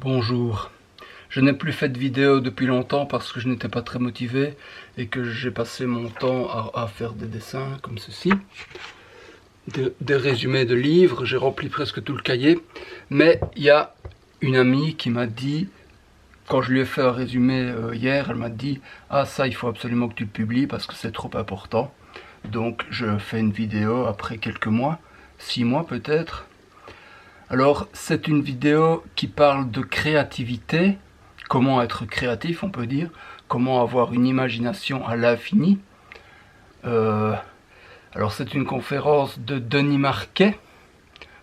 Bonjour. Je n'ai plus fait de vidéo depuis longtemps parce que je n'étais pas très motivé et que j'ai passé mon temps à faire des dessins comme ceci. Des résumés de livres, j'ai rempli presque tout le cahier. Mais il y a une amie qui m'a dit, quand je lui ai fait un résumé hier, elle m'a dit « Ah ça, il faut absolument que tu le publies parce que c'est trop important. » Donc je fais une vidéo après quelques mois, 6 mois peut-être. Alors, c'est une vidéo qui parle de créativité, comment être créatif, on peut dire, comment avoir une imagination à l'infini. Alors, c'est une conférence de Denis Marquet,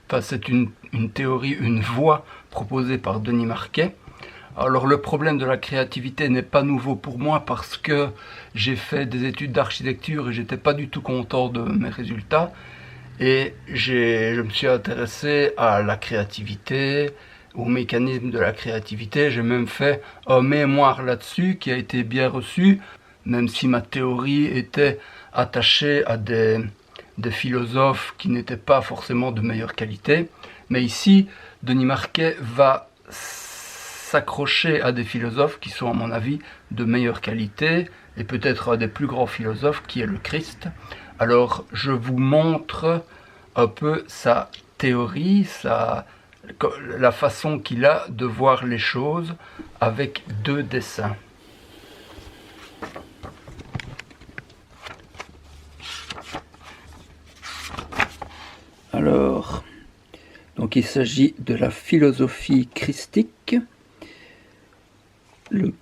enfin, c'est une théorie, une voie proposée par Denis Marquet. Alors, le problème de la créativité n'est pas nouveau pour moi parce que j'ai fait des études d'architecture et j'étais pas du tout content de mes résultats. Et je me suis intéressé à la créativité, au mécanisme de la créativité. J'ai même fait un mémoire là-dessus qui a été bien reçu, même si ma théorie était attachée à des philosophes qui n'étaient pas forcément de meilleure qualité. Mais ici, Denis Marquet va s'accrocher à des philosophes qui sont à mon avis de meilleure qualité, et peut-être un des plus grands philosophes qui est le Christ. Alors je vous montre un peu sa théorie, la façon qu'il a de voir les choses avec 2 dessins. Alors, donc il s'agit de la philosophie christique. Le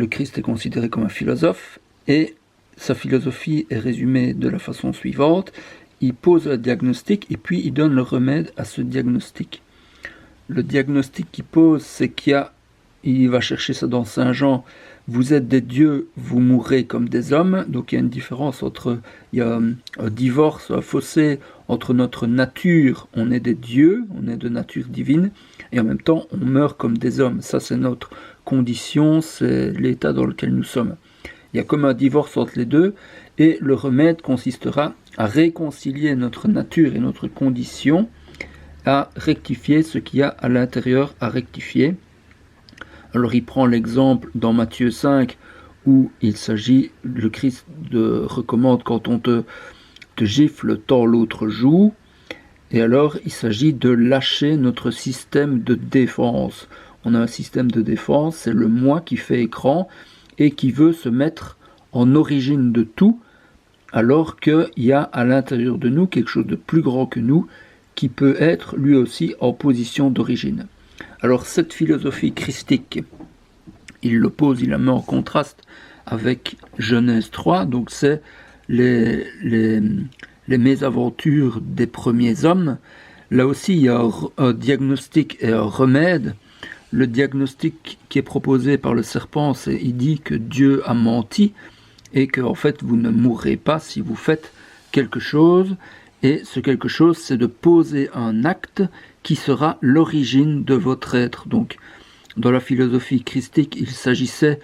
Christ est considéré comme un philosophe et sa philosophie est résumée de la façon suivante. Il pose un diagnostic et puis il donne le remède à ce diagnostic. Le diagnostic qu'il pose, c'est il va chercher ça dans Saint Jean. Vous êtes des dieux, vous mourrez comme des hommes. Donc il y a une différence il y a un divorce, un fossé entre notre nature, on est des dieux, on est de nature divine, et en même temps on meurt comme des hommes. Ça c'est notre condition, c'est l'état dans lequel nous sommes. Il y a comme un divorce entre les deux, et le remède consistera à réconcilier notre nature et notre condition, à rectifier ce qu'il y a à l'intérieur à rectifier. Alors il prend l'exemple dans Matthieu 5, où il s'agit, le Christ recommande quand on te gifle, tends l'autre joue, et alors il s'agit de lâcher notre système de défense. On a un système de défense, c'est le moi qui fait écran, et qui veut se mettre en origine de tout, alors qu'il y a à l'intérieur de nous quelque chose de plus grand que nous, qui peut être lui aussi en position d'origine. Alors cette philosophie christique, il la met en contraste avec Genèse 3, donc c'est les mésaventures des premiers hommes. Là aussi il y a un diagnostic et un remède. Le diagnostic qui est proposé par le serpent, il dit que Dieu a menti et que en fait vous ne mourrez pas si vous faites quelque chose, et ce quelque chose c'est de poser un acte qui sera l'origine de votre être. Donc dans la philosophie christique, il s'agissait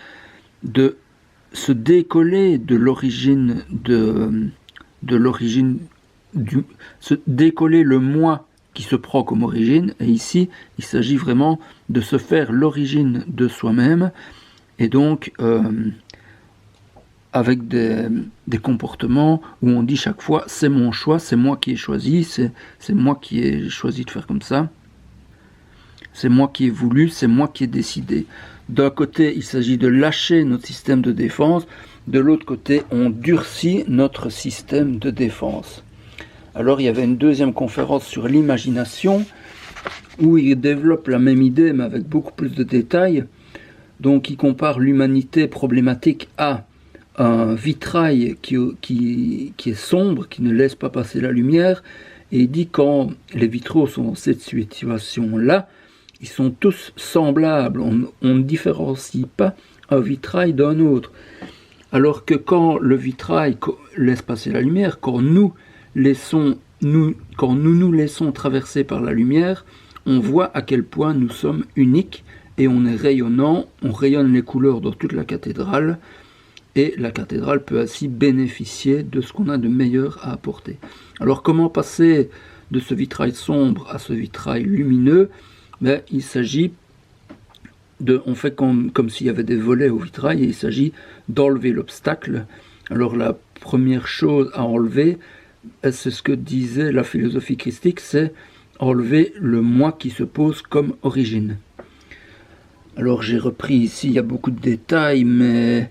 de se décoller de l'origine décoller le moi qui se prend comme origine, et ici il s'agit vraiment de se faire l'origine de soi-même, et donc avec des comportements où on dit chaque fois c'est mon choix, c'est moi qui ai choisi, c'est moi qui ai choisi de faire comme ça, c'est moi qui ai voulu, c'est moi qui ai décidé. D'un côté il s'agit de lâcher notre système de défense, de l'autre côté on durcit notre système de défense. Alors il y avait une deuxième conférence sur l'imagination, où il développe la même idée mais avec beaucoup plus de détails. Donc il compare l'humanité problématique à un vitrail qui est sombre, qui ne laisse pas passer la lumière, et il dit quand les vitraux sont dans cette situation-là, ils sont tous semblables, on ne différencie pas un vitrail d'un autre. Alors que quand le vitrail laisse passer la lumière, quand nous nous laissons traverser par la lumière, on voit à quel point nous sommes uniques et on est rayonnant, on rayonne les couleurs dans toute la cathédrale, et la cathédrale peut ainsi bénéficier de ce qu'on a de meilleur à apporter. Alors comment passer de ce vitrail sombre à ce vitrail lumineux? Il s'agit on fait comme s'il y avait des volets au vitrail, et il s'agit d'enlever l'obstacle. Alors la première chose à enlever, c'est ce que disait la philosophie christique, c'est enlever le moi qui se pose comme origine. Alors j'ai repris ici, il y a beaucoup de détails, mais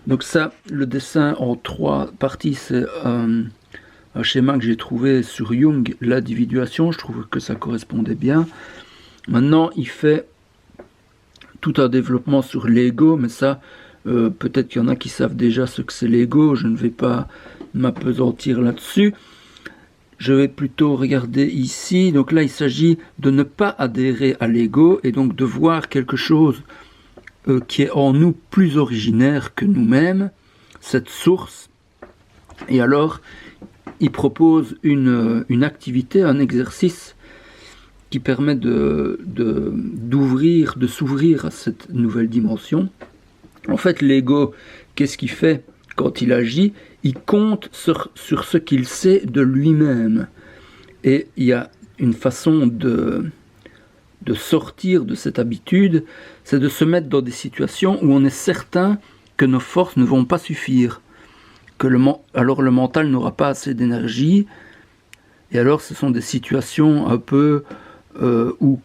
donc ça, le dessin en 3 parties, c'est un schéma que j'ai trouvé sur Jung, l'individuation. Je trouve que ça correspondait bien. Maintenant, il fait tout un développement sur l'ego, mais ça, peut-être qu'il y en a qui savent déjà ce que c'est l'ego. Je ne vais pas m'appesantir là-dessus. Je vais plutôt regarder ici. Donc là, il s'agit de ne pas adhérer à l'ego et donc de voir quelque chose qui est en nous plus originaire que nous-mêmes, cette source. Et alors, il propose une activité, un exercice qui permet d'ouvrir, de s'ouvrir à cette nouvelle dimension. En fait, l'ego, qu'est-ce qu'il fait quand il agit? Il compte sur ce qu'il sait de lui-même. Et il y a une façon de sortir de cette habitude, c'est de se mettre dans des situations où on est certain que nos forces ne vont pas suffire, alors le mental n'aura pas assez d'énergie, et alors ce sont des situations un peu où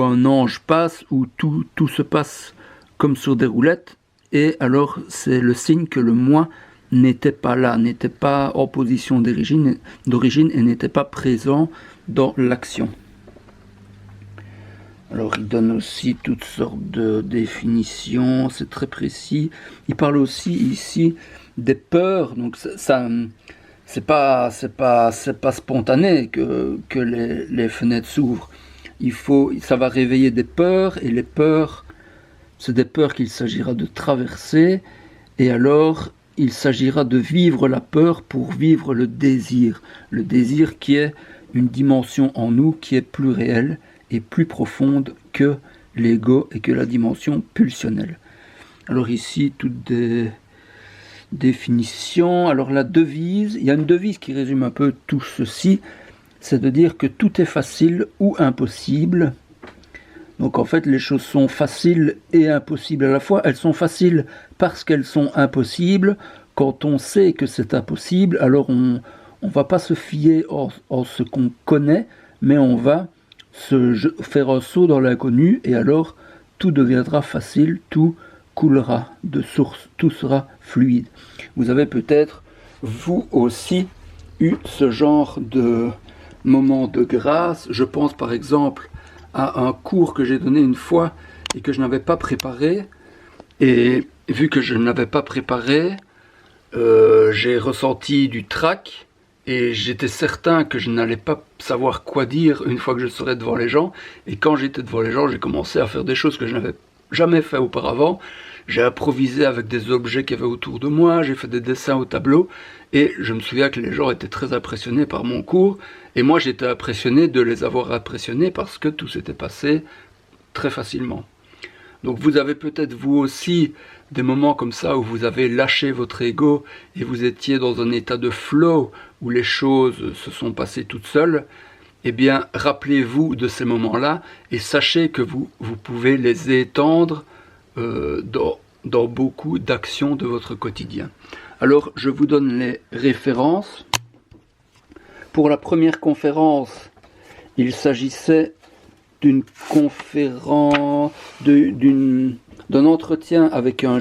un ange passe, où tout se passe comme sur des roulettes, et alors c'est le signe que le moi n'était pas là, n'était pas en position d'origine et n'était pas présent dans l'action. Alors il donne aussi toutes sortes de définitions, c'est très précis. Il parle aussi ici des peurs, donc ça c'est pas spontané que les fenêtres s'ouvrent. Ça va réveiller des peurs, et les peurs, c'est des peurs qu'il s'agira de traverser, et alors il s'agira de vivre la peur pour vivre le désir qui est une dimension en nous qui est plus réelle et plus profonde que l'ego et que la dimension pulsionnelle. Alors ici, toutes des définitions. Alors la devise, il y a une devise qui résume un peu tout ceci, c'est de dire que tout est facile ou impossible. Donc en fait, les choses sont faciles et impossibles à la fois. Elles sont faciles parce qu'elles sont impossibles. Quand on sait que c'est impossible, alors on ne va pas se fier en ce qu'on connaît, mais on va faire un saut dans l'inconnu, et alors tout deviendra facile, tout coulera de source, tout sera fluide. Vous avez peut-être, vous aussi, eu ce genre de moment de grâce. Je pense par exemple à un cours que j'ai donné une fois et que je n'avais pas préparé, et vu que je ne l'avais pas préparé, j'ai ressenti du trac, et j'étais certain que je n'allais pas savoir quoi dire une fois que je serais devant les gens. Et quand j'étais devant les gens, j'ai commencé à faire des choses que je n'avais jamais fait auparavant. J'ai improvisé avec des objets qu'il y avait autour de moi, j'ai fait des dessins au tableau, et je me souviens que les gens étaient très impressionnés par mon cours, et moi j'étais impressionné de les avoir impressionnés parce que tout s'était passé très facilement. Donc vous avez peut-être vous aussi des moments comme ça où vous avez lâché votre ego et vous étiez dans un état de flow où les choses se sont passées toutes seules. Eh bien, rappelez-vous de ces moments-là et sachez que vous pouvez les étendre dans beaucoup d'actions de votre quotidien. Alors, je vous donne les références. Pour la première conférence, il s'agissait d'une conférence, d'un entretien avec un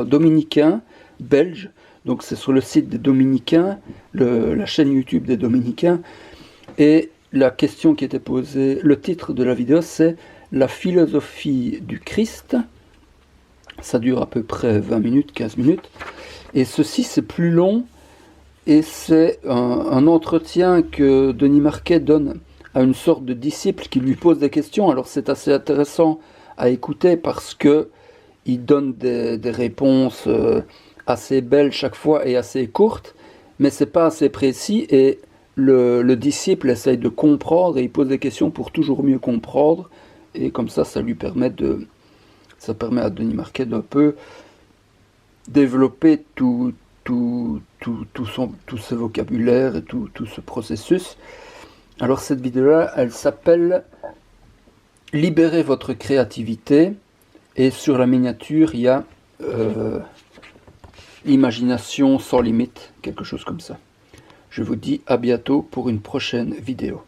dominicain belge. Donc c'est sur le site des dominicains, la chaîne YouTube des dominicains. Et la question qui était posée, le titre de la vidéo, c'est « La philosophie du Christ ». Ça dure à peu près 20 minutes, 15 minutes. Et ceci, c'est plus long. Et c'est un entretien que Denis Marquet donne à une sorte de disciple qui lui pose des questions. Alors c'est assez intéressant à écouter parce que il donne des réponses assez belles chaque fois et assez courtes, mais c'est pas assez précis, et le disciple essaye de comprendre et il pose des questions pour toujours mieux comprendre, et comme ça lui permet ça permet à Denis Marquet d'un peu développer tout ce vocabulaire et tout ce processus. Alors cette vidéo-là, elle s'appelle libérez votre créativité. Et sur la miniature, il y a imagination sans limite, quelque chose comme ça. Je vous dis à bientôt pour une prochaine vidéo.